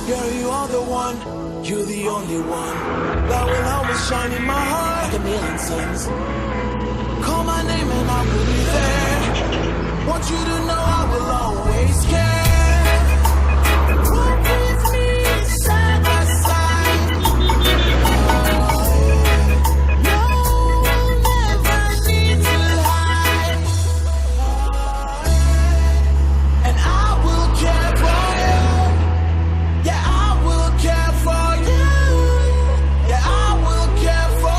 Girl, you are the one, you're the only one that will always shine in my heart like a million suns. Call my name and I will be there. Want you to know I will always care. Walk with me side by side. No, we'll never need to hide. And I will care for you. Yeah, I will care for you. Yeah, I will care for.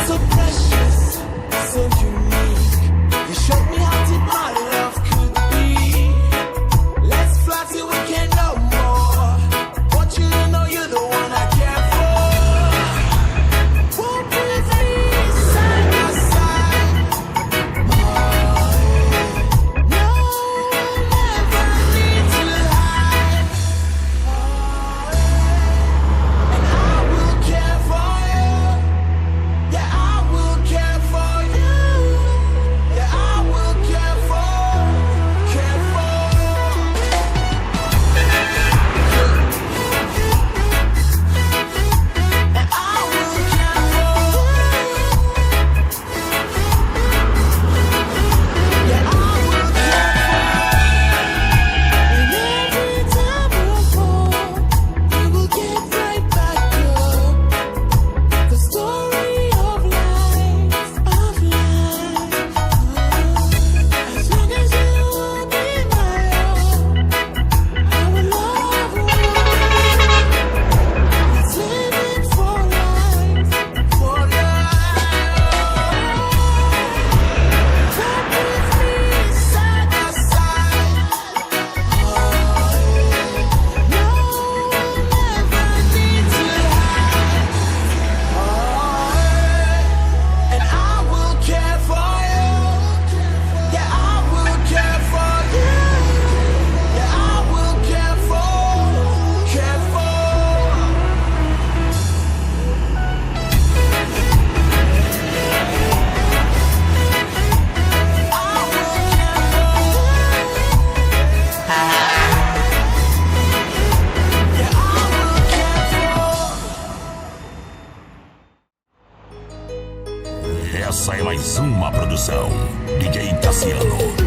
So precious, so unique. You showed me how deep my love could be. Let's fly till we can't no more. Want you to know you're the one I care for. Walk with me side by side. No, we'll never need to hide. And I will care for you. Yeah, I will care for you. Yeah, I will care for. And I will care for. Yeah, I will care for. And every time we fall, we will get right back up. The story of life, of life. As long as you will be my own, I will love you. It's living for life, for life. Walk with me side by side. No, we'll never need to hide. And I will care for you. Yeah, I will care for you. Yeah, I will care for. I will care for. Yeah, I will care for. Essa é mais uma produção DJ Tassiano.